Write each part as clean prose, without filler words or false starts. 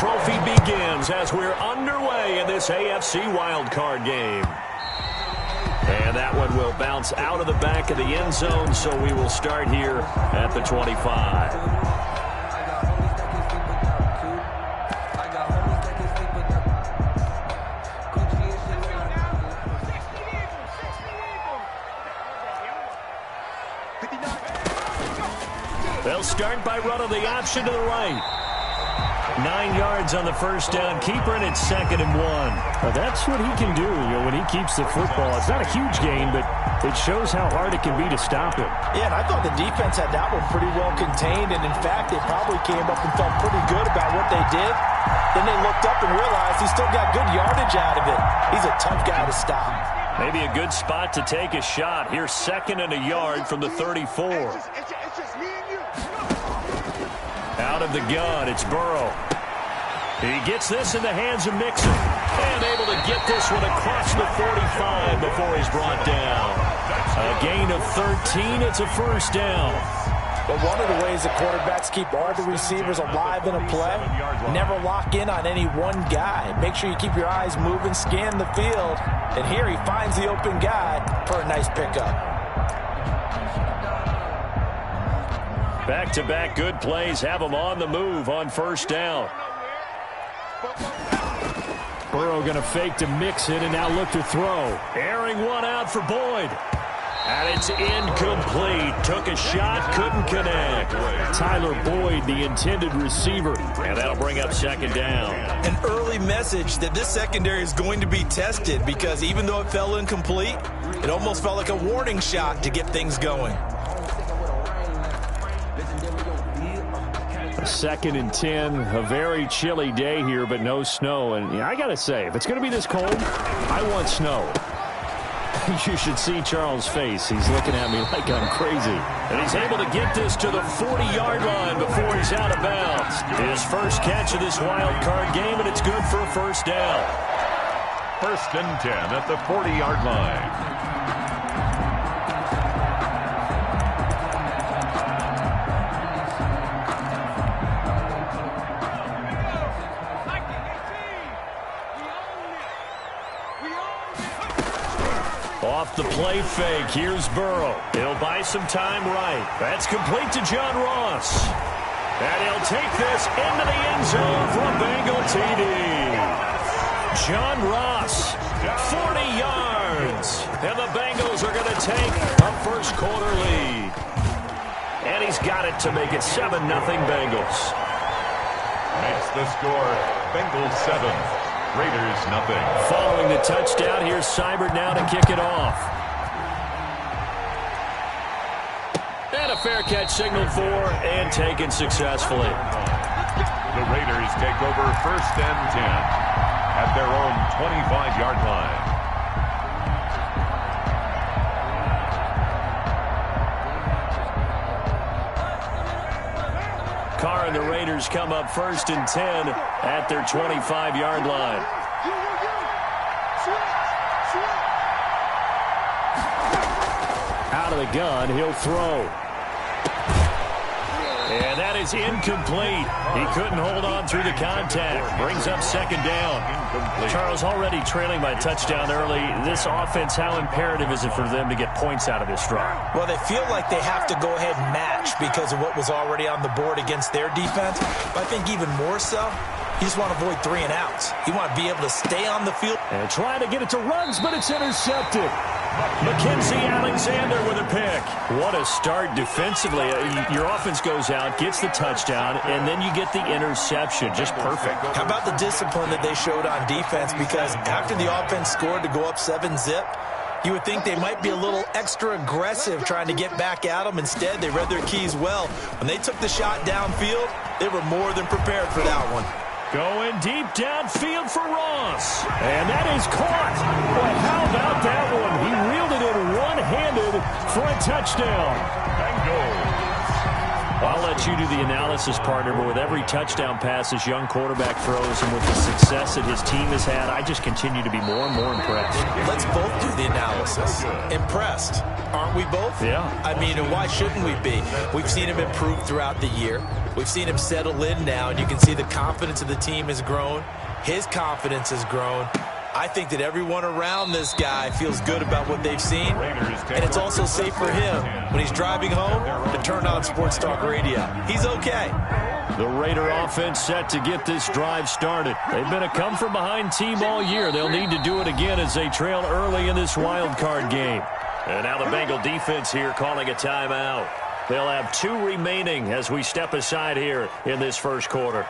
trophy begins as we're underway in this AFC wildcard game. And that one will bounce out of the back of the end zone, so we will start here at the 25. They'll start by running the option to the right. 9 yards on the first down. Keeper, and it's 2nd and 1. Well, that's what he can do, when he keeps the football. It's not a huge gain, but it shows how hard it can be to stop him. Yeah, and I thought the defense had that one pretty well contained, and in fact, they probably came up and felt pretty good about what they did. Then they looked up and realized he still got good yardage out of it. He's a tough guy to stop. Maybe a good spot to take a shot. Here's 2nd and a yard from the 34. Out of the gun, it's Burrow. He gets this in the hands of Mixon. And able to get this one across the 45 before he's brought down. A gain of 13, it's a first down. But one of the ways the quarterbacks keep all the receivers alive in a play, never lock in on any one guy. Make sure you keep your eyes moving, scan the field. And here he finds the open guy for a nice pickup. Back-to-back good plays have him on the move on first down. Burrow going to fake to Mixon and now look to throw. Airing one out for Boyd. And it's incomplete. Took a shot, couldn't connect. Tyler Boyd, the intended receiver. And that'll bring up 2nd down. An early message that this secondary is going to be tested because even though it fell incomplete, it almost felt like a warning shot to get things going. 2nd and 10, a very chilly day here, but no snow. And I got to say, if it's going to be this cold, I want snow. You should see Charles' face. He's looking at me like I'm crazy. And he's able to get this to the 40-yard line before he's out of bounds. His first catch of this wild card game, and it's good for a first down. 1st and 10 at the 40-yard line. Off the play fake, here's Burrow. He'll buy some time right. That's complete to John Ross. And he'll take this into the end zone for a Bengal TD. John Ross, 40 yards. And the Bengals are going to take a first quarter lead. And he's got it to make it 7-0 Bengals. Makes the score Bengals 7. Raiders nothing. Following the touchdown, here's Seibert now to kick it off. And a fair catch signaled for and taken successfully. The Raiders take over 1st and 10 at their own 25-yard line. Carr and the Raiders come up 1st and 10 at their 25-yard line. Out of the gun, he'll throw. And that is incomplete. He couldn't hold on through the contact. Brings up 2nd down. Charles, already trailing by a touchdown early. This offense, how imperative is it for them to get points out of this drive? Well, they feel like they have to go ahead and match because of what was already on the board against their defense. But I think even more so, you just want to avoid 3 and outs. You want to be able to stay on the field. And trying to get it to runs, but it's intercepted. Mackenzie Alexander with a pick. What a start defensively. Your offense goes out, gets the touchdown, and then you get the interception. Just perfect. How about the discipline that they showed on defense? Because after the offense scored to go up 7-zip, you would think they might be a little extra aggressive trying to get back at them. Instead, they read their keys well. When they took the shot downfield, they were more than prepared for that one. Going deep downfield for Ross. And that is caught. But how about that one? He reeled it in one-handed for a touchdown. I'll let you do the analysis, partner, but with every touchdown pass this young quarterback throws and with the success that his team has had, I just continue to be more and more impressed. Let's both do the analysis. Impressed. Aren't we both? Yeah. I mean, and why shouldn't we be? We've seen him improve throughout the year. We've seen him settle in now, and you can see the confidence of the team has grown. His confidence has grown. I think that everyone around this guy feels good about what they've seen, and it's also safe for him when he's driving home to turn on Sports Talk Radio. He's okay. The Raider offense set to get this drive started. They've been a come-from-behind team all year. They'll need to do it again as they trail early in this wild card game. And now the Bengal defense here calling a timeout. They'll have 2 remaining as we step aside here in this first quarter.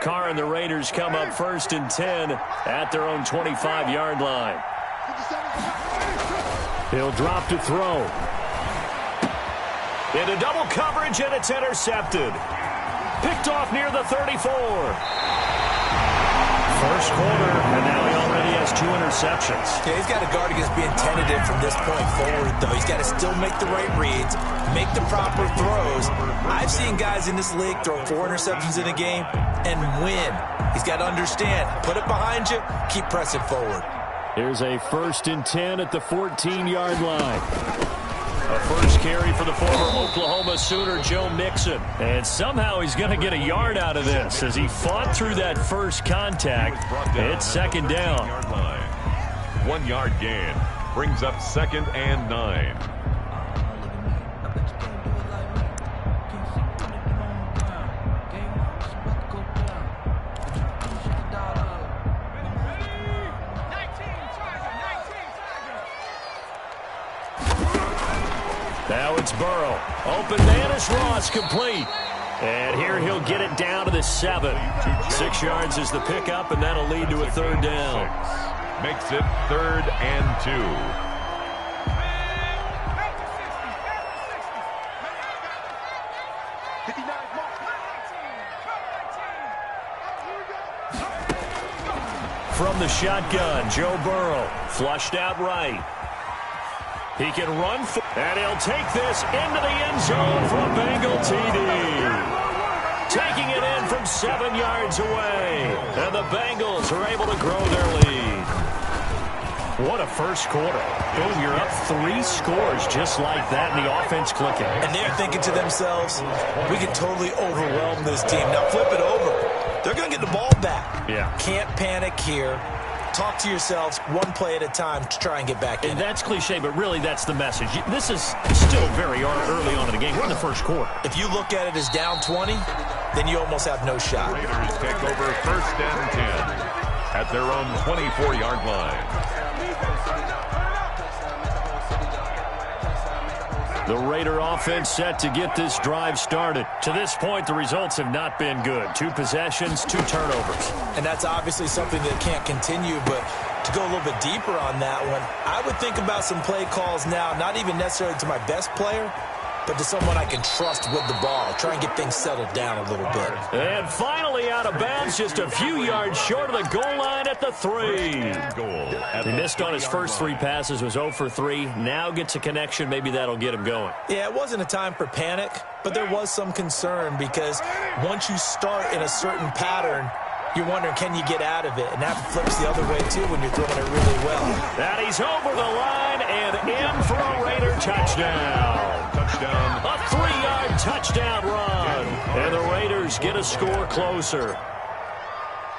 Carr and the Raiders come up 1st and 10 at their own 25-yard line. He'll drop to throw. Into double coverage, and it's intercepted. Picked off near the 34. First quarter, and now he already has 2 interceptions. Yeah, he's got to guard against being tentative from this point forward, though. He's got to still make the right reads, make the proper throws. I've seen guys in this league throw 4 interceptions in a game and win. He's got to understand, put it behind you, keep pressing forward. Here's a 1st and 10 at the 14-yard line. A first carry for the former Oklahoma Sooner, Joe Mixon. And somehow he's going to get a yard out of this as he fought through that first contact. It's 2nd down. 1 yard gain brings up 2nd and 9. Now it's Burrow. Open man is Ross, complete. And here he'll get it down to the 7. 6 yards is the pickup, and that'll lead to a 3rd down. Makes it 3rd and 2. From the shotgun, Joe Burrow flushed out right. He can run, and he'll take this into the end zone for a Bengal TD. Taking it in from 7 yards away, and the Bengals are able to grow their lead. What a first quarter. Boom, you're up 3 scores just like that, and the offense clicking. And they're thinking to themselves, we can totally overwhelm this team. Now flip it over. They're going to get the ball back. Yeah. Can't panic here. Talk to yourselves 1 play at a time to try and get back in. And that's cliche, but really that's the message. This is still very early on in the game. We're in the first quarter. If you look at it as down 20, then you almost have no shot. Raiders take over 1st and 10 at their own 24-yard line. The Raider offense set to get this drive started. To this point, the results have not been good. 2 possessions, 2 turnovers. And that's obviously something that can't continue, but to go a little bit deeper on that one, I would think about some play calls now, not even necessarily to my best player, but to someone I can trust with the ball. Try and get things settled down a little bit. And finally out of bounds, just a few yards short of the goal line at the 3. He missed on his first 3 passes, was 0 for 3. Now gets a connection. Maybe that'll get him going. Yeah, it wasn't a time for panic, but there was some concern because once you start in a certain pattern, you're wondering, can you get out of it? And that flips the other way, too, when you're throwing it really well. And he's over the line and in for a Raider touchdown. A 3-yard touchdown run. And the Raiders get a score closer.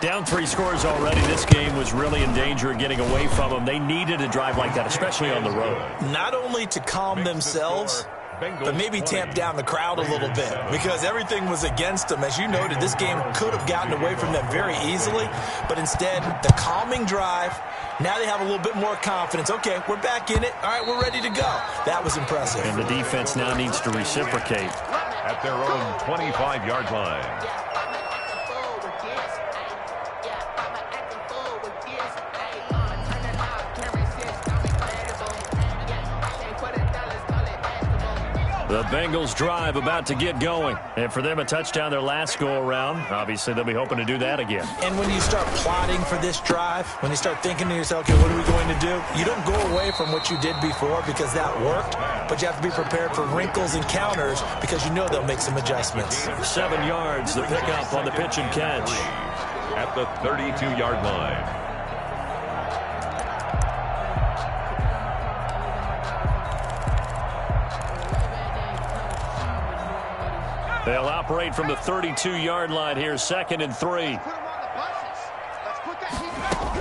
Down 3 scores already. This game was really in danger of getting away from them. They needed a drive like that, especially on the road. Not only to calm themselves, but maybe tamp down the crowd a little bit because everything was against them. As you noted, this game could have gotten away from them very easily, but instead, the calming drive, now they have a little bit more confidence. Okay, we're back in it. All right, we're ready to go. That was impressive. And the defense now needs to reciprocate. At their own 25-yard line. The Bengals drive about to get going. And for them, a touchdown their last go-around. Obviously, they'll be hoping to do that again. And when you start plotting for this drive, when you start thinking to yourself, okay, what are we going to do? You don't go away from what you did before because that worked, but you have to be prepared for wrinkles and counters because you know they'll make some adjustments. 7 yards, the pickup on the pitch and catch. At the 32-yard line. They'll operate from the 32-yard line here, 2nd and 3.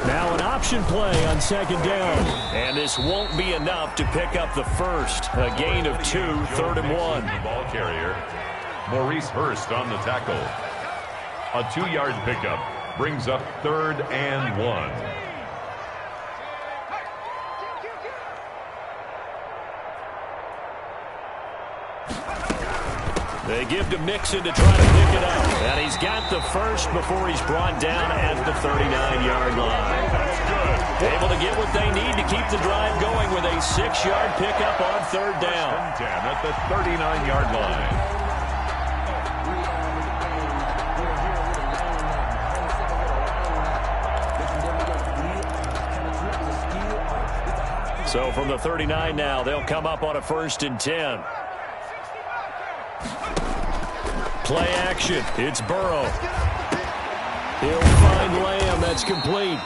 Now an option play on 2nd down. And this won't be enough to pick up the first. A gain of 2, 3rd and 1. The ball carrier, Maurice Hurst on the tackle. A 2-yard pickup brings up 3rd and 1. They give to Mixon to try to pick it up. And he's got the first before he's brought down at the 39-yard line. Able to get what they need to keep the drive going with a 6-yard pickup on 3rd down. 10 at the 39-yard line. So from the 39 now, they'll come up on a 1st and 10. Play action. It's Burrow. He'll find Lamb. That's complete.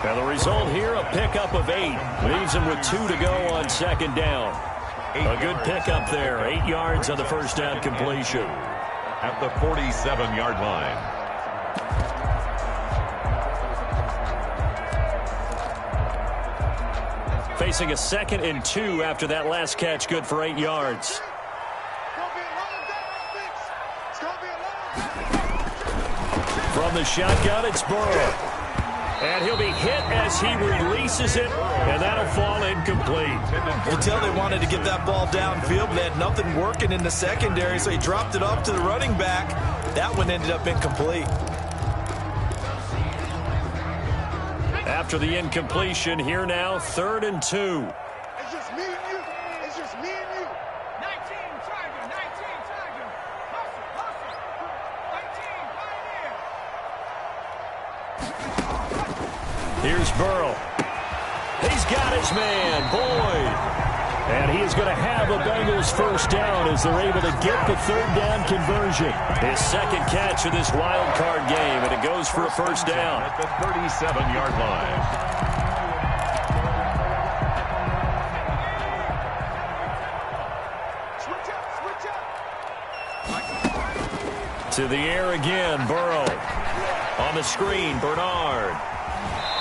And the result here, a pickup of 8. Leaves him with 2 to go on 2nd down. A good pickup there. 8 yards on the 1st down completion. At the 47-yard line. Facing a 2nd and 2 after that last catch. Good for 8 yards. From the shotgun, it's Burrow. And he'll be hit as he releases it, and that'll fall incomplete. You can tell they wanted to get that ball downfield, but they had nothing working in the secondary, so he dropped it off to the running back. That one ended up incomplete. After the incompletion, here now, 3rd and 2. It's just me and you. It's just me and you. 19 Charger, 19 Charger. Hustle, hustle. 19 Pioneer. Here's Burrow. He's got his man, Boyd. And he is going to have a Bengals 1st down as they're able to get the 3rd down conversion. His 2nd catch of this wild card game, and it goes for a 1st down. At the 37-yard line. To the air again, Burrow. On the screen, Bernard.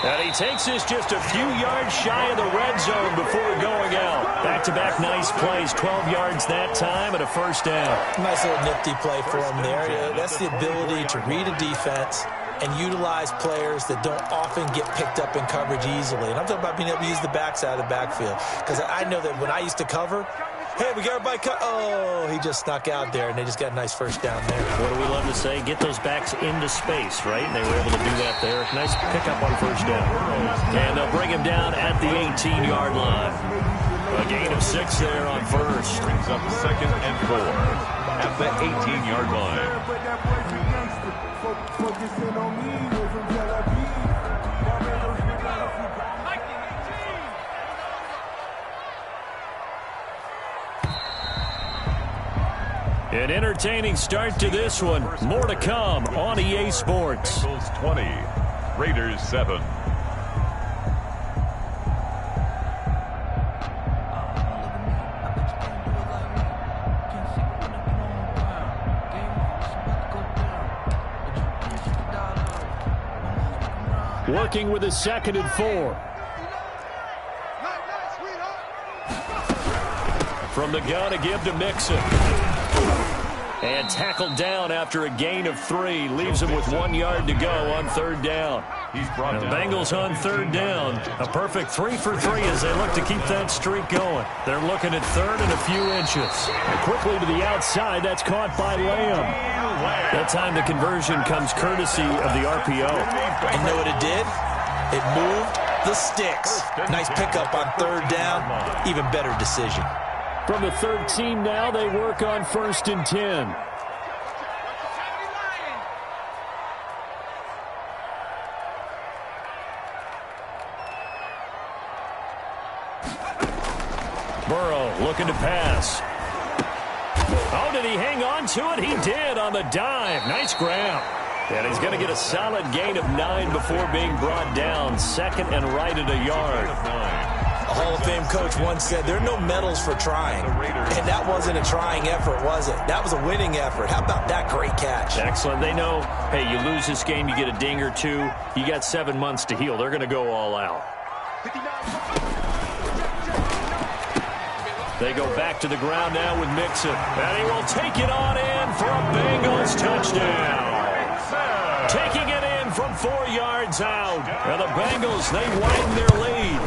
And he takes this just a few yards shy of the red zone before going out. Back-to-back nice plays, 12 yards that time and a 1st down. Nice little nifty play for him there. That's the ability to read a defense and utilize players that don't often get picked up in coverage easily. And I'm talking about being able to use the backside of the backfield. Because I know that when I used to cover, hey, we got everybody cut. Oh, he just snuck out there, and they just got a nice 1st down there. What do we love to say? Get those backs into space, right? And they were able to do that there. Nice pickup on 1st down. And they'll bring him down at the 18-yard line. A gain of 6 there on 1st. Brings up 2nd and 4 at the 18-yard line. An entertaining start to this one. More to come on EA Sports. Bengals 20, Raiders 7. Working with a 2nd and 4. From the gun, a give to Mixon. And tackled down after a gain of 3. Leaves him with 1 yard to go on 3rd down. He's brought The down. Bengals on 3rd down. A perfect 3 for 3 as they look to keep that streak going. They're looking at 3rd and a few inches. And quickly to the outside. That's caught by Lamb. That time the conversion comes courtesy of the RPO. And know what it did? It moved the sticks. Nice pickup on 3rd down. Even better decision. From the 13 now, they work on 1st and 10. Burrow looking to pass. Oh, did he hang on to it? He did on the dive. Nice grab. And he's going to get a solid gain of 9 before being brought down. 2nd and right at a yard. A Hall of Fame coach once said, there are no medals for trying. And that wasn't a trying effort, was it? That was a winning effort. How about that great catch? Excellent. They know, hey, you lose this game, you get a ding or two. You got 7 months to heal. They're going to go all out. They go back to the ground now with Mixon. And he will take it on in for a Bengals touchdown. Taking it in from 4 yards out. And the Bengals, they widen their lead.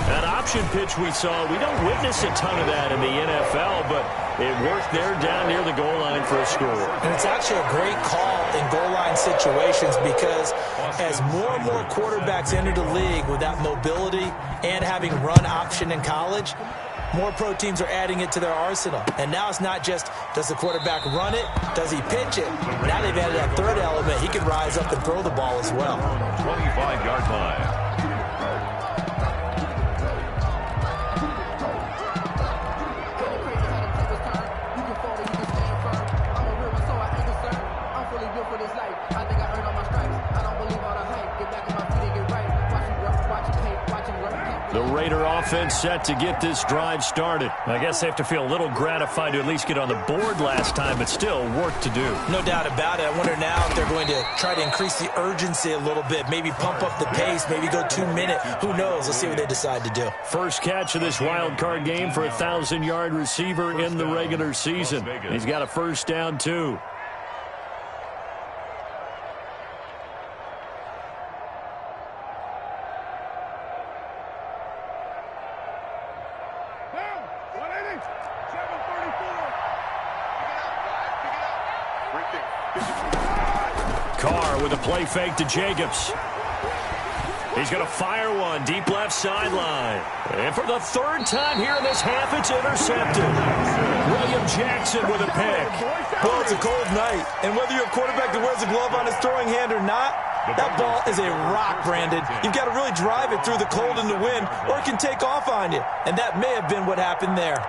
That option pitch we saw, we don't witness a ton of that in the NFL, but it worked there down near the goal line for a score. And it's actually a great call in goal line situations because as more and more quarterbacks enter the league with that mobility and having run option in college, more pro teams are adding it to their arsenal. And now it's not just, does the quarterback run it? Does he pitch it? Now they've added that third element. He can rise up and throw the ball as well. 25-yard line. The Raider offense set to get this drive started. I guess they have to feel a little gratified to at least get on the board last time, but still work to do. No doubt about it. I wonder now if they're going to try to increase the urgency a little bit, maybe pump up the pace, maybe go 2 minute. Who knows? Let's see what they decide to do. First catch of this wild card game for a 1,000-yard receiver in the regular season. He's got a first down, too. Carr with a play fake to Jacobs. He's going to fire one deep left sideline. And for the third time here in this half, it's intercepted. William Jackson with a pick. Well, it's a cold night, and whether you're a quarterback that wears a glove on his throwing hand or not, that ball is a rock, Brandon. You've got to really drive it through the cold and the wind, or it can take off on you. And that may have been what happened there.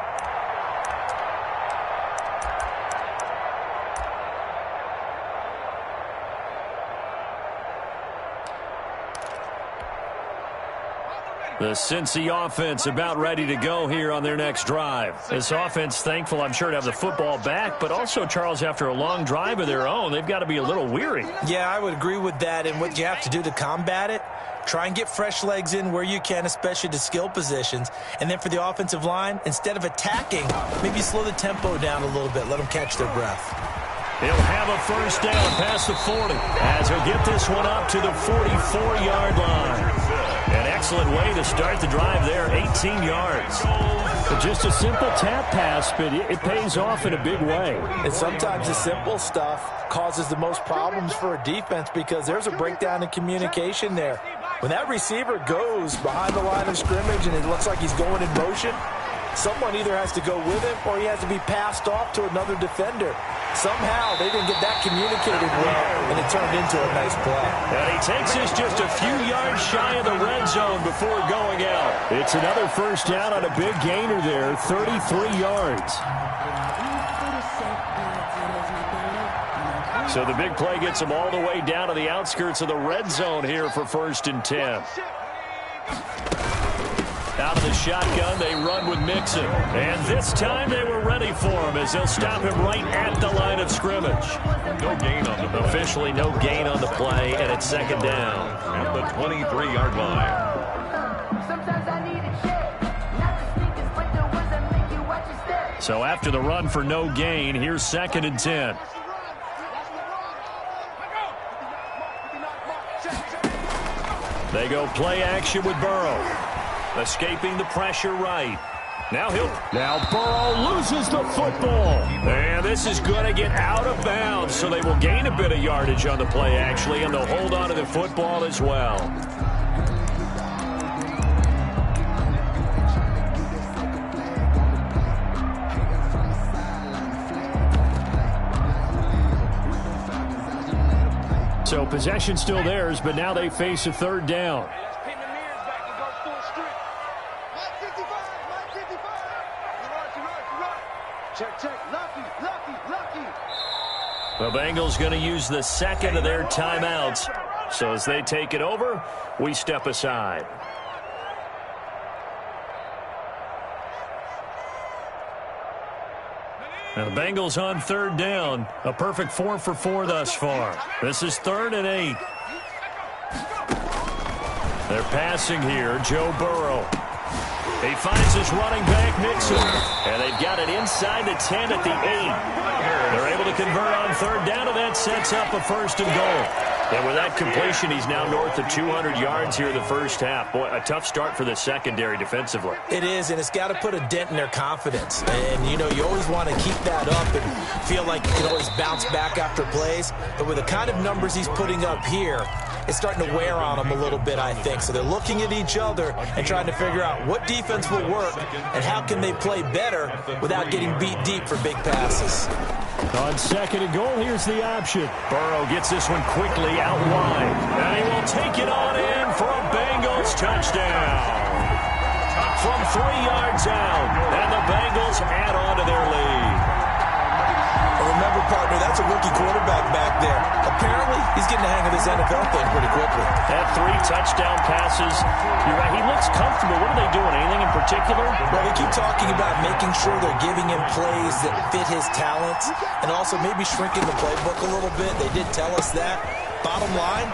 The Cincy offense about ready to go here on their next drive. This offense thankful, I'm sure, to have the football back, but also, Charles, after a long drive of their own, they've got to be a little weary. Yeah, I would agree with that, and what you have to do to combat it, try and get fresh legs in where you can, especially to skill positions. And then for the offensive line, instead of attacking, maybe slow the tempo down a little bit, let them catch their breath. He'll have a first down past the 40 as he'll get this one up to the 44-yard line. An excellent way to start the drive there, 18 yards. But just a simple tap pass, but it pays off in a big way. And sometimes the simple stuff causes the most problems for a defense because there's a breakdown in communication there. When that receiver goes behind the line of scrimmage and it looks like he's going in motion, someone either has to go with him or he has to be passed off to another defender. Somehow they didn't get that communicated well, and it turned into a nice play. And he takes us just a few yards shy of the red zone before going out. It's another first down on a big gainer there, 33 yards. So the big play gets them all the way down to the outskirts of the red zone here for 1st and 10. Out of the shotgun, they run with Mixon. And this time they were ready for him as they'll stop him right at the line of scrimmage. No gain on the play. Officially no gain on the play, and it's 2nd down. At the 23-yard line. So after the run for no gain, here's 2nd and 10. They go play action with Burrow. Escaping the pressure right. Now Burrow loses the football. And this is going to get out of bounds, so they will gain a bit of yardage on the play, actually, and they'll hold on to the football as well. So possession still theirs, but now they face a 3rd down. The Bengals going to use the 2nd of their timeouts. So as they take it over, we step aside. Now the Bengals on third down. A perfect 4 for 4 thus far. This is 3rd and 8. They're passing here. Joe Burrow. He finds his running back, Mixon. And they've got it inside the 10 at the 8. They're able to convert on third down, and that sets up a 1st and goal. And with that completion, he's now north of 200 yards here in the first half. Boy, a tough start for the secondary defensively. It is, and it's got to put a dent in their confidence. And, you know, you always want to keep that up and feel like you can always bounce back after plays. But with the kind of numbers he's putting up here, it's starting to wear on them a little bit, I think. So they're looking at each other and trying to figure out what defense will work and how can they play better without getting beat deep for big passes. On 2nd and goal, here's the option. Burrow gets this one quickly out wide. And he will take it on in for a Bengals touchdown. From 3 yards out, and the Bengals add on to their lead. Remember, partner, that's a rookie quarterback back there. Apparently, he's getting the hang of this NFL thing pretty quickly. Had 3 touchdown passes. You're right, he looks comfortable. What are they doing? Anything in particular? Well, they keep talking about making sure they're giving him plays that fit his talents and also maybe shrinking the playbook a little bit. They did tell us that. Bottom line,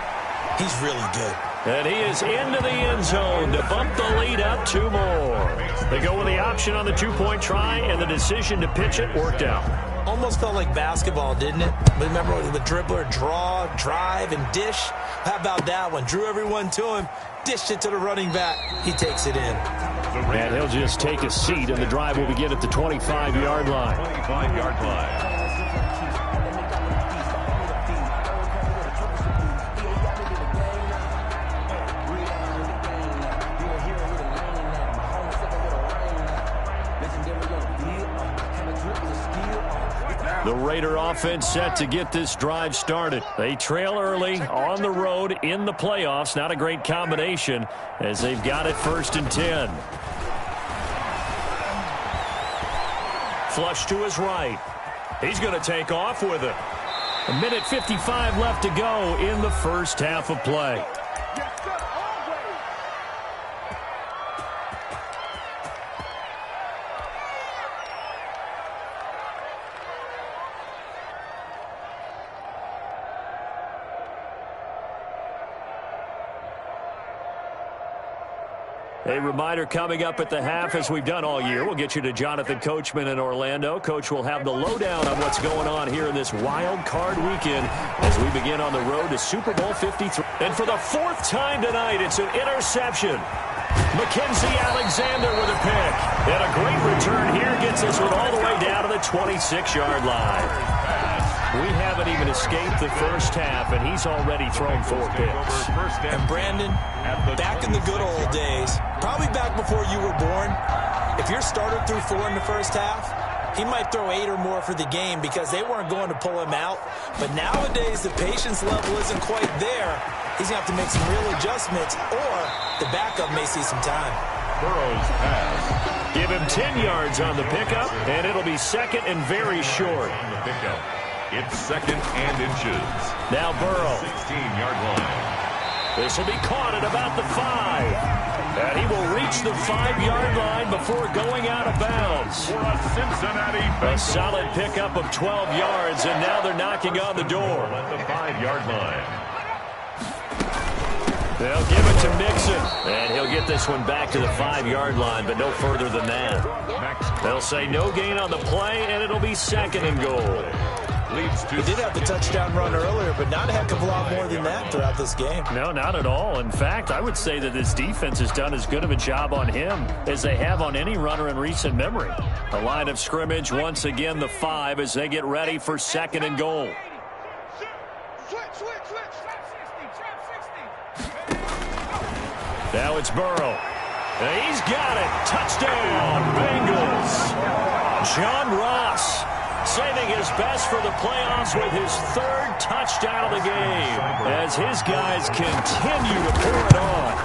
he's really good. And he is into the end zone to bump the lead up 2 more. They go with the option on the 2-point try, and the decision to pitch it worked out. Almost felt like basketball, didn't it? Remember the dribbler, draw, drive, and dish? How about that one? Drew everyone to him, dished it to the running back. He takes it in. And he'll just take a seat, and the drive will begin at the 25-yard line. 25-yard line. The Raider offense set to get this drive started. They trail early on the road in the playoffs. Not a great combination as they've got it 1st and 10. Flush to his right. He's going to take off with it. 1:55 left to go in the first half of play. A reminder coming up at the half, as we've done all year. We'll get you to Jonathan Coachman in Orlando. Coach will have the lowdown on what's going on here in this wild card weekend as we begin on the road to Super Bowl 53. And for the 4th time tonight, it's an interception. Mackenzie Alexander with a pick. And a great return here gets this one all the way down to the 26-yard line. We haven't even escaped the first half, and he's already thrown 4 picks. And Brandon, back in the good old days, probably back before you were born, if your starter threw 4 in the first half, he might throw 8 or more for the game because they weren't going to pull him out. But nowadays, the patience level isn't quite there. He's going to have to make some real adjustments, or the backup may see some time. Burrow's pass. Give him 10 yards on the pickup, and it'll be 2nd and very short. On the pickup. It's 2nd and inches. Now Burrow. 16-yard line. This will be caught at about the 5. And he will reach the 5-yard line before going out of bounds. For a Cincinnati Bengals. A solid pickup of 12 yards, and now they're knocking on the door. At the 5-yard line. They'll give it to Mixon, and he'll get this one back to the 5-yard line, but no further than that. They'll say no gain on the play, and it'll be 2nd and goal. He did have the touchdown run earlier, but not a heck of a lot more than that throughout this game. No, not at all. In fact, I would say that this defense has done as good of a job on him as they have on any runner in recent memory. The line of scrimmage, once again, the 5 as they get ready for 2nd and goal. Now it's Burrow. He's got it. Touchdown, Bengals. John Ross saving his best for the playoffs with his 3rd touchdown of the game as his guys continue to pour it on.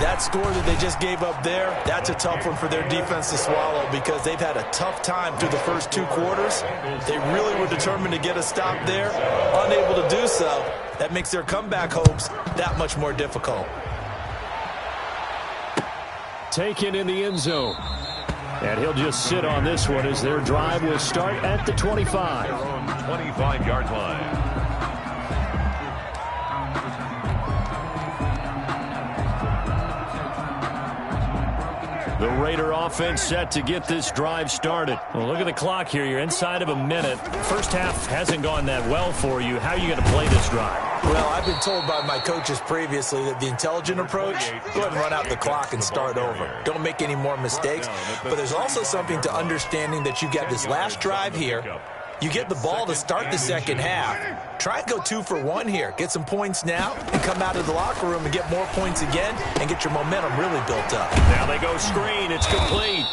That score that they just gave up there, that's a tough one for their defense to swallow because they've had a tough time through the first 2 quarters. They really were determined to get a stop there, unable to do so. That makes their comeback hopes that much more difficult. Taken in the end zone. And he'll just sit on this one as their drive will start at the 25. Their own 25-yard line. The Raider offense set to get this drive started. Well, look at the clock here. You're inside of a minute. First half hasn't gone that well for you. How are you going to play this drive? Well, I've been told by my coaches previously that the intelligent approach, go ahead and run out the clock and start over. Don't make any more mistakes. But there's also something to understanding that you get this last drive here. You get the ball to start the second half. Try and go 2 for 1 here. Get some points now and come out of the locker room and get more points again and get your momentum really built up. Now they go screen. It's complete.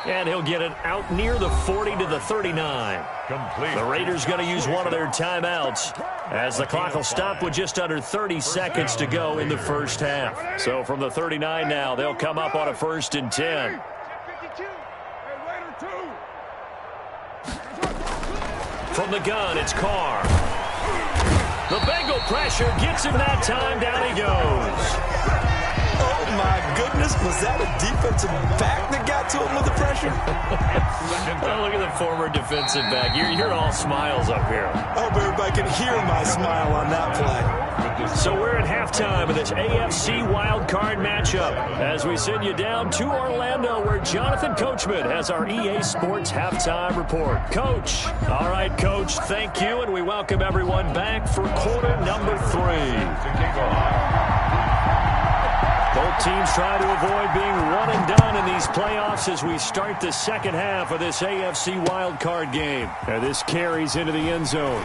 And he'll get it out near the 40 to the 39. Complete. The Raiders going to use one of their timeouts as the clock will stop with just under 30 seconds to go in the first half. So from the 39 now, they'll come up on a 1st and 10. From the gun, it's Carr. The Bengal pressure gets him that time. Down he goes. Oh, my goodness. Was that a defensive back that got to him with the pressure? Oh, look at the former defensive back. You're all smiles up here. I hope everybody can hear my smile on that play. So we're at halftime of this AFC wildcard matchup as we send you down to Orlando where Jonathan Coachman has our EA Sports halftime report. Coach. All right, Coach, thank you, and we welcome everyone back for quarter number 3. Both teams try to avoid being one and done in these playoffs as we start the second half of this AFC wildcard game. And this carries into the end zone.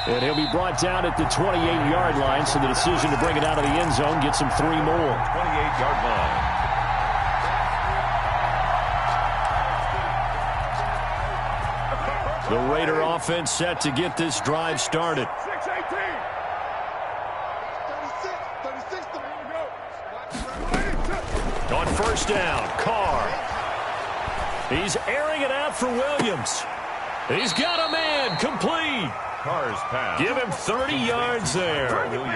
And he'll be brought down at the 28-yard line, so the decision to bring it out of the end zone gets him 3 more. 28-yard line. The Raider offense set to get this drive started. On first down, Carr. He's airing it out for Williams. He's got a man, complete. Carr's pass. Give him 30 yards there.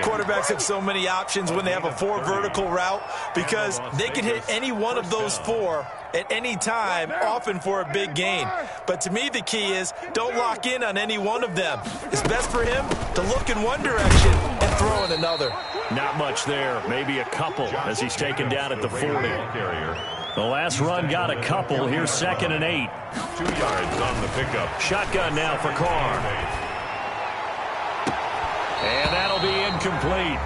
Quarterbacks have so many options when they have a 4 vertical route because they can hit any one of those 4 at any time, often for a big gain. But to me, the key is don't lock in on any one of them. It's best for him to look in one direction and throw in another. Not much there, maybe a couple as he's taken down at the 40. The last run got a couple. Here's 2nd and 8. 2 yards on the pickup. Shotgun now for Carr. And that'll be incomplete.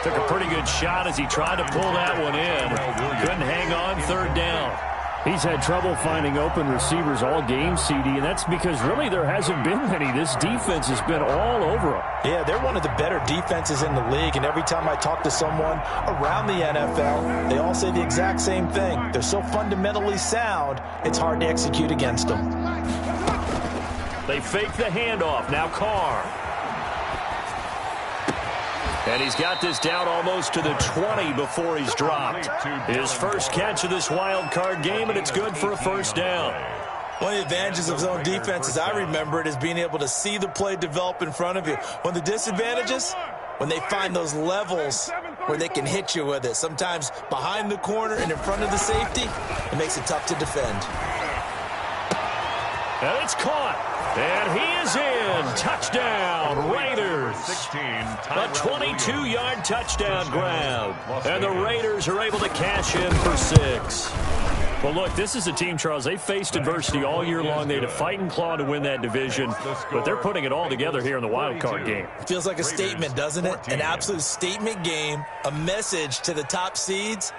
Took a pretty good shot as he tried to pull that one in. Couldn't hang on 3rd down. He's had trouble finding open receivers all game, CD, and that's because really there hasn't been many. This defense has been all over him. Yeah, they're one of the better defenses in the league, and every time I talk to someone around the NFL, they all say the exact same thing. They're so fundamentally sound, it's hard to execute against them. They fake the handoff. Now Carr. And he's got this down almost to the 20 before he's dropped. His first catch of this wild card game, and it's good for a 1st down. One of the advantages of zone defense, as I remember it, is being able to see the play develop in front of you. One of the disadvantages, when they find those levels where they can hit you with it. Sometimes behind the corner and in front of the safety, it makes it tough to defend. And it's caught. And he is in. Touchdown, Raiders. A 22-yard touchdown grab. And the Raiders are able to cash in for 6. Well, look, this is a team, Charles. They faced adversity all year long. They had to fight and claw to win that division. But they're putting it all together here in the wild card game. Feels like a statement, doesn't it? An absolute statement game. A message to the top seeds.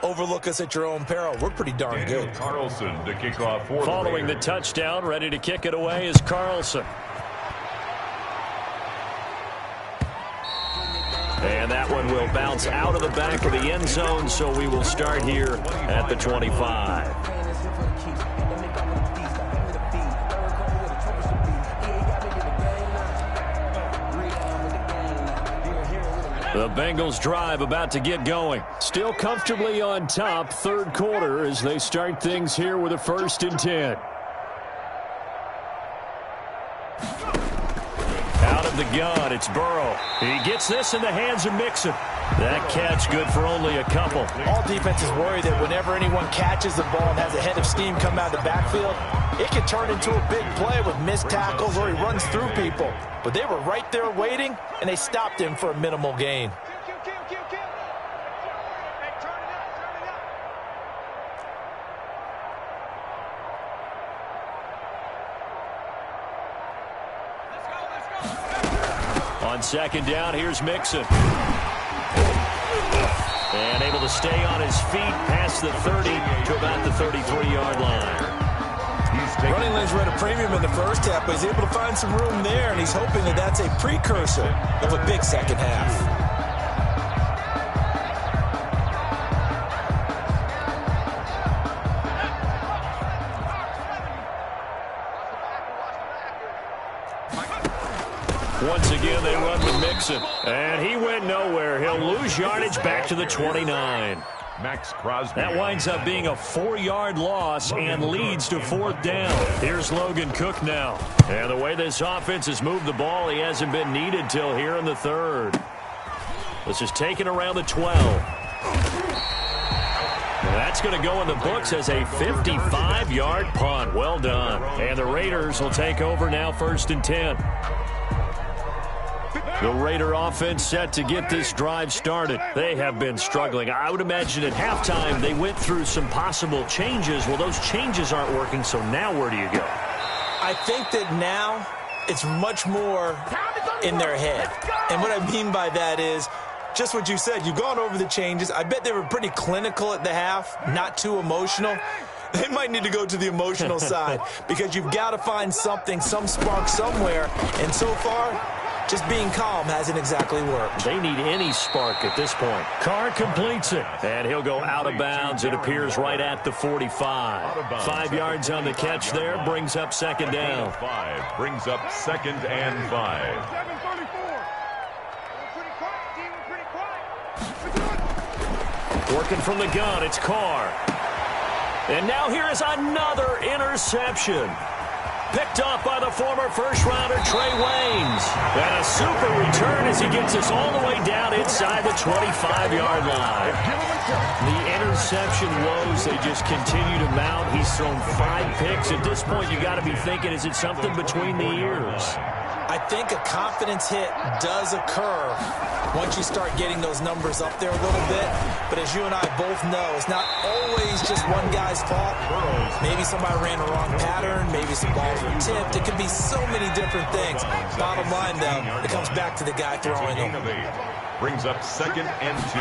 Overlook us at your own peril. We're pretty darn good. Carlson to kick off for Following the touchdown, ready to kick it away is Carlson. And that one will bounce out of the back of the end zone, so we will start here at the 25. The Bengals drive about to get going. Still comfortably on top, 3rd quarter as they start things here with a 1st and 10. Out of the gun, it's Burrow. He gets this in the hands of Mixon. That catch good for only a couple. All defenses worry that whenever anyone catches the ball and has a head of steam come out of the backfield, it can turn into a big play with missed tackles or he runs through people. But they were right there waiting, and they stopped him for a minimal gain. On second down, here's Mixon. And able to stay on his feet past the 30 to about the 33-yard line. Running lanes were at a premium in the first half, but he's able to find some room there, and he's hoping that that's a precursor of a big second half. Once again, they run with Mixon. And he went nowhere. He'll lose yardage back to the 29. Max Crosby. That winds up being a 4-yard loss and leads to fourth down. Here's Logan Cook now. And the way this offense has moved the ball, he hasn't been needed till here in the third. This is taken around the 12. And that's going to go in the books as a 55-yard punt. Well done. And the Raiders will take over now, 1st and 10. The Raider offense set to get this drive started. They have been struggling. I would imagine at halftime they went through some possible changes. Well, those changes aren't working, so now where do you go? I think that now it's much more in their head. And what I mean by that is just what you said. You've gone over the changes. I bet they were pretty clinical at the half, not too emotional. They might need to go to the emotional side because you've got to find something, some spark somewhere. And so far, just being calm hasn't exactly worked. They need any spark at this point. Carr completes it. And he'll go out of bounds. It appears right at the 45. 5 yards on the catch there. Brings up second down. 5 brings up 2nd and 5. Working from the gun, it's Carr. And now here is another interception. Picked off by the former first-rounder Trey Waynes. And a super return as he gets us all the way down inside the 25-yard line. The interception woes, they just continue to mount. He's thrown 5 picks. At this point, you got to be thinking, is it something between the ears? I think a confidence hit does occur once you start getting those numbers up there a little bit. But as you and I both know, it's not always just one guy's fault. Maybe somebody ran a wrong pattern. Maybe some balls were tipped. It could be so many different things. Bottom line, though, it comes back to the guy throwing them. Brings up 2nd and 2.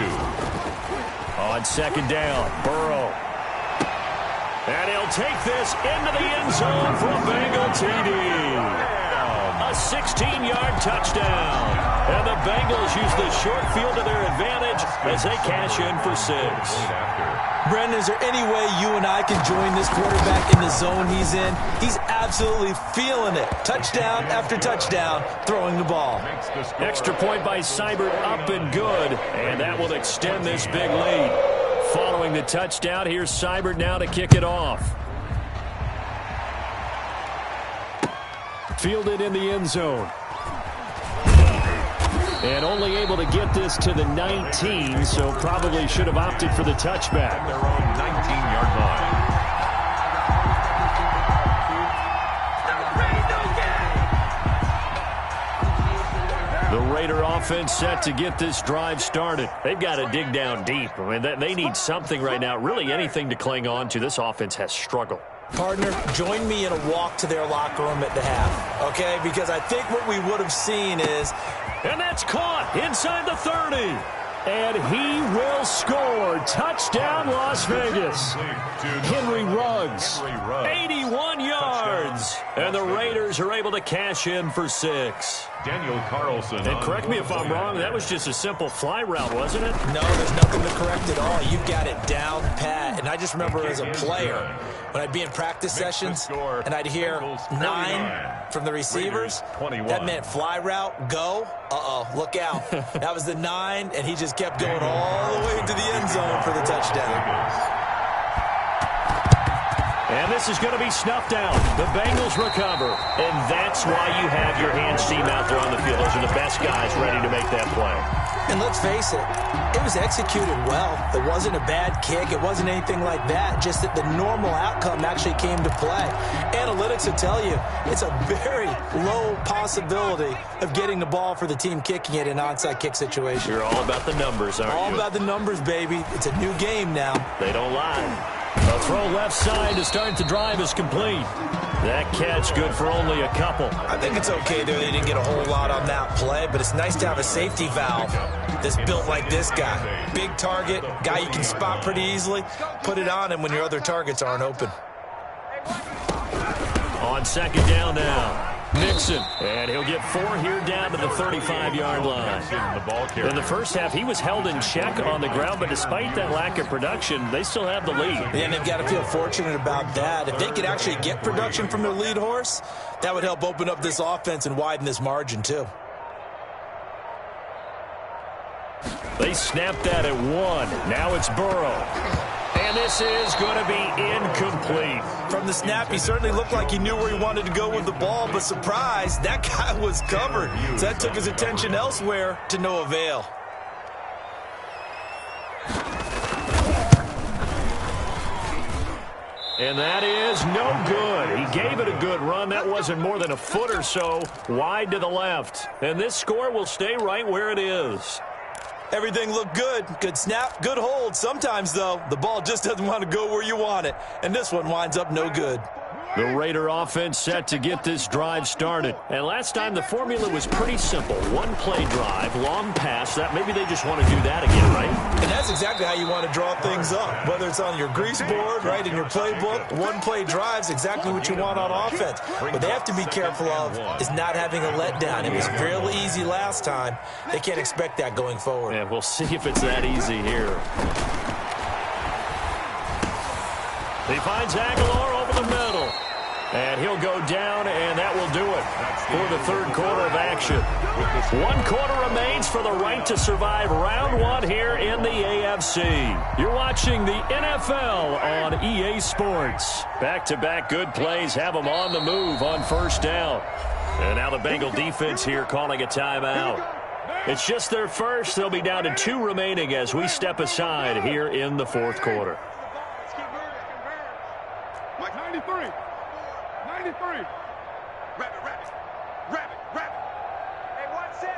On second down, Burrow. And he'll take this into the end zone for a Bengal TD. A 16-yard touchdown. And the Bengals use the short field to their advantage as they cash in for 6. Brendan, is there any way you and I can join this quarterback in the zone he's in? He's absolutely feeling it. Touchdown after touchdown, throwing the ball. Extra point by Seibert, up and good. And that will extend this big lead. Following the touchdown, here's Seibert now to kick it off. Fielded in the end zone. And only able to get this to the 19, so probably should have opted for the touchback. Their own 19-yard line. The Raider offense set to get this drive started. They've got to dig down deep. I mean, they need something right now, really anything to cling on to. This offense has struggled. Partner, join me in a walk to their locker room at the half, okay? Because I think what we would have seen is... And that's caught inside the 30. And he will score. Touchdown, Las Vegas. Henry Ruggs, 81 yards. And the Raiders are able to cash in for 6. Daniel Carlson. And correct me if I'm wrong, that was just a simple fly route, wasn't it? No, there's nothing to correct at all. You've got it down pat. And I just remember as a player, when I'd be in practice sessions and I'd hear 9 from the receivers, that meant fly route, go. Uh-oh, look out. That was the 9, and he just kept going all the way to the end zone for the touchdown. And this is going to be snuffed out. The Bengals recover. And that's why you have your hands team out there on the field. Those are the best guys ready to make that play. And let's face it, it was executed well. It wasn't a bad kick. It wasn't anything like that. Just that the normal outcome actually came to play. Analytics will tell you it's a very low possibility of getting the ball for the team kicking it in an onside kick situation. You're all about the numbers, aren't you? All about the numbers, baby. It's a new game now. They don't lie. A throw left side to start the drive is complete. That catch good for only a couple. I think it's okay there. They didn't get a whole lot on that play, but it's nice to have a safety valve that's built like this guy. Big target, guy you can spot pretty easily. Put it on him when your other targets aren't open. On second down now. Mixon, and he'll get 4 here down to the 35-yard line. In the first half, he was held in check on the ground, but despite that lack of production, they still have the lead. And they've got to feel fortunate about that. If they could actually get production from their lead horse, that would help open up this offense and widen this margin, too. They snapped that at 1. Now it's Burrow. And this is going to be incomplete. From the snap, he certainly looked like he knew where he wanted to go with the ball, but surprise, that guy was covered. So that took his attention elsewhere to no avail. And that is no good. He gave it a good run. That wasn't more than a foot or so wide to the left. And this score will stay right where it is. Everything looked good. Good snap, good hold. Sometimes, though, the ball just doesn't want to go where you want it. And this one winds up no good. The Raider offense set to get this drive started. And last time the formula was pretty simple. One play drive, long pass. That maybe they just want to do that again, right? And that's exactly how you want to draw things up. Whether it's on your grease board, right, in your playbook, one play drive's exactly what you want on offense. What they have to be careful of is not having a letdown. It was fairly easy last time. They can't expect that going forward. Yeah, we'll see if it's that easy here. He finds Aguilar over the middle. And he'll go down, and that will do it for the third quarter of action. 1 quarter remains for the right to survive round 1 here in the AFC. You're watching the NFL on EA Sports. Back-to-back good plays have them on the move on first down. And now the Bengal defense here calling a timeout. It's just their first. They'll be down to 2 remaining as we step aside here in the fourth quarter. 93. 93. Rabbit. Hey, one set.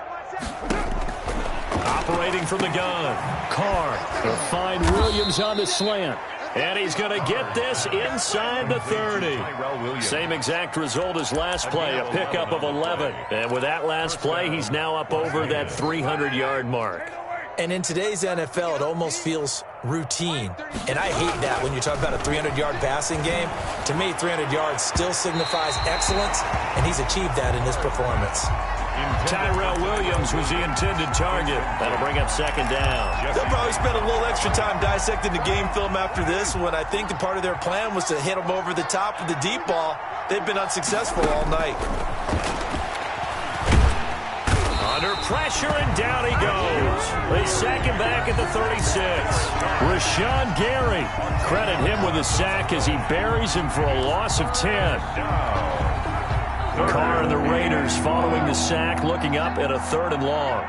Operating from the gun. Carr will find Williams on the slant. And he's going to get this inside the 30. Same exact result as last play, a pickup of 11. And with that last play, he's now up over that 300-yard mark. And in today's NFL, it almost feels routine. And I hate that when you talk about a 300-yard passing game. To me, 300 yards still signifies excellence, and he's achieved that in this performance. Tyrell Williams was the intended target. That'll bring up second down. They'll probably spend a little extra time dissecting the game film after this one. I think the part of their plan was to hit him over the top of the deep ball. They've been unsuccessful all night. Under pressure, and down he goes. They sack him back at the 36. Rashawn Gary. Credit him with a sack as he buries him for a loss of 10. Carr and the Raiders following the sack, looking up at a 3rd and long.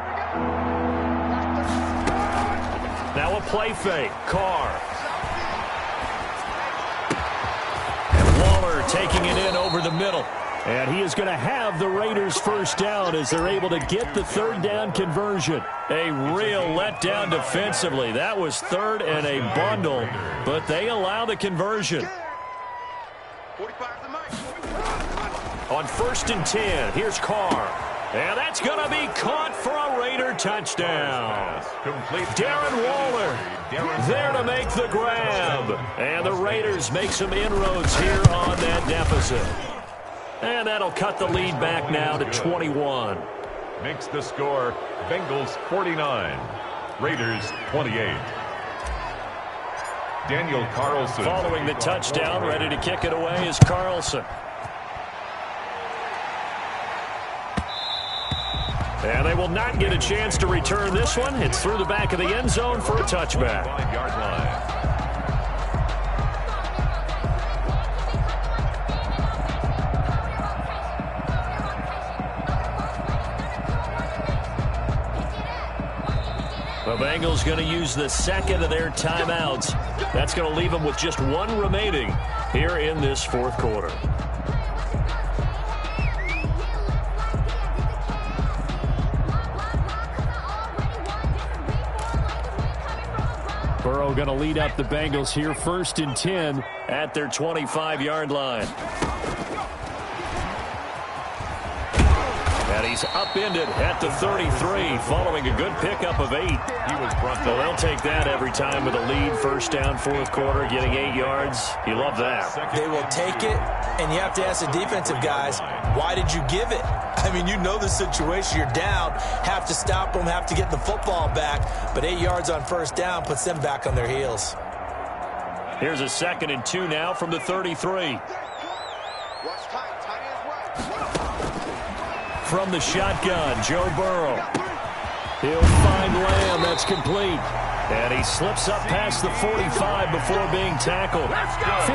Now a play fake. Carr. And Waller taking it in over the middle. And he is going to have the Raiders first down as they're able to get the 3rd down conversion. A real letdown defensively. That was 3rd and a bundle, but they allow the conversion. On 1st and 10, here's Carr. And that's going to be caught for a Raider touchdown. Darren Waller there to make the grab. And the Raiders make some inroads here on that deficit. And that'll cut the lead back now to 21. Makes the score Bengals 49, Raiders 28. Daniel Carlson. Following the touchdown, ready to kick it away is Carlson. And they will not get a chance to return this one. It's through the back of the end zone for a touchback. 5-yard line. Bengals going to use the second of their timeouts. That's going to leave them with just one remaining here in this fourth quarter. Burrow going to lead up the Bengals here, 1st and 10 at their 25-yard line. And he's upended at the 33 following a good pickup of 8. He was brought. So they'll take that every time with a lead. 1st down, 4th quarter, getting 8 yards. You love that. They will take it, and you have to ask the defensive guys, why did you give it? I mean, you know the situation. You're down, have to stop them, have to get the football back. But 8 yards on 1st down puts them back on their heels. Here's a 2nd and 2 now from the 33. From the shotgun, Joe Burrow. He'll find Lamb. That's complete. And he slips up past the 45 before being tackled.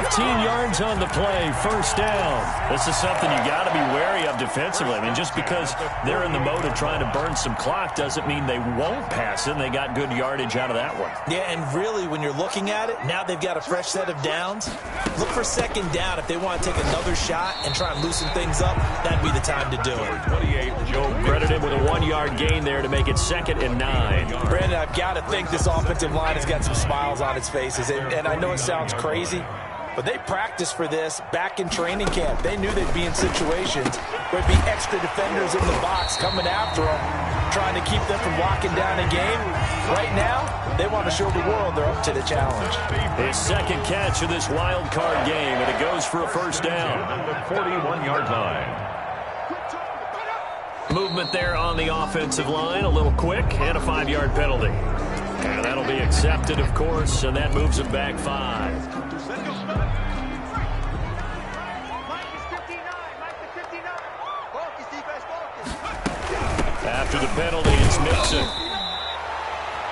15 yards on the play, 1st down. This is something you got to be wary of defensively. I mean, just because they're in the mode of trying to burn some clock doesn't mean they won't pass it. And they got good yardage out of that one. Yeah, and really, when you're looking at it, now they've got a fresh set of downs. Look for 2nd down. If they want to take another shot and try and loosen things up, that'd be the time to do it. 28, Joe Credited with a 1-yard gain there to make it 2nd and 9. Brandon, I've got to think this offensive line has got some smiles on its faces. And I know it sounds crazy, but they practiced for this back in training camp. They knew they'd be in situations where there'd be extra defenders in the box coming after them, trying to keep them from locking down a game. Right now, they want to show the world they're up to the challenge. His 2nd catch of this wild card game, and it goes for a 1st down. 41-yard line. Movement there on the offensive line, a little quick, and a 5-yard penalty. And that'll be accepted, of course, and that moves him back 5. After the penalty, it's Mixon.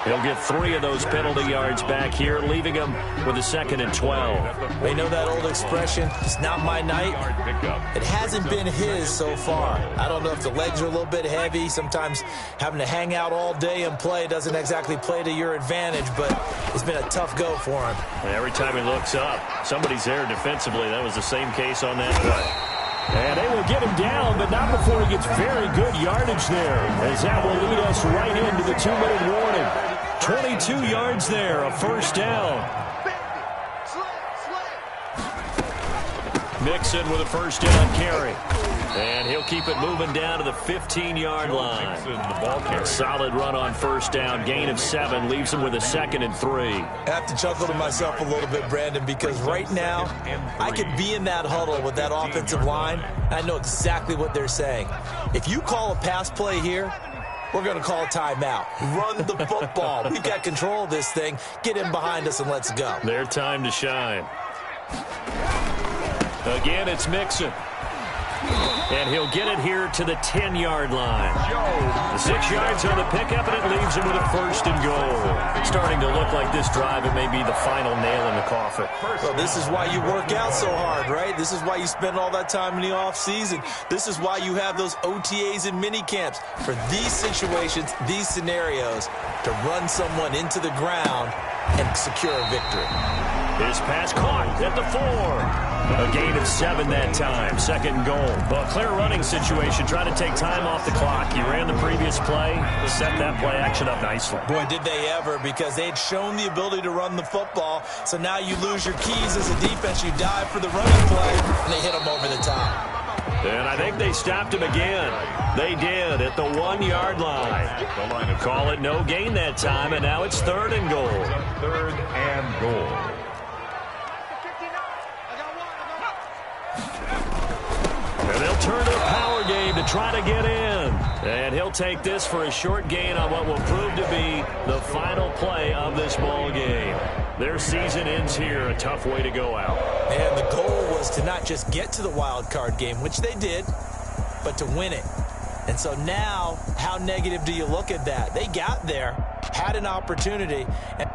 He'll get 3 of those penalty yards back here, leaving him with a 2nd and 12. They know that old expression, it's not my night. It hasn't been his so far. I don't know if the legs are a little bit heavy. Sometimes having to hang out all day and play doesn't exactly play to your advantage, but it's been a tough go for him. And every time he looks up, somebody's there defensively. That was the same case on that play. And they will get him down, but not before he gets very good yardage there, as that will lead us right into the 2-minute warning. 22 yards there, a 1st down. Mixon with a 1st down carry. And he'll keep it moving down to the 15-yard line. A solid run on 1st down. Gain of 7 leaves him with a 2nd and 3. I have to chuckle to myself a little bit, Brandon, because right now I could be in that huddle with that offensive line. I know exactly what they're saying. If you call a pass play here, we're going to call a timeout. Run the football. We've got control of this thing. Get in behind us and let's go. Their time to shine. Again, it's Mixon. And he'll get it here to the 10-yard line. The 6 yards on the pickup, and it leaves him with a 1st and goal. Starting to look like this drive, it may be the final nail in the coffin. Well, this is why you work out so hard, right? This is why you spend all that time in the offseason. This is why you have those OTAs and mini camps for these situations, these scenarios, to run someone into the ground and secure a victory. His pass caught at the 4. A gain of 7 that time. 2nd and goal. Well, clear running situation. Trying to take time off the clock. You ran the previous play. Set that play action up nicely. Boy, did they ever, because they had shown the ability to run the football. So now you lose your keys as a defense. You dive for the running play, and they hit them over the top. And I think they stopped him again. They did at the 1-yard line. Call it no gain that time, and now it's 3rd and goal. 3rd and goal. And they'll turn to the power game to try to get in. And he'll take this for a short gain on what will prove to be the final play of this ball game. Their season ends here, a tough way to go out. And the goal was to not just get to the wild card game, which they did, but to win it. And so now, how negative do you look at that? They got there, had an opportunity, and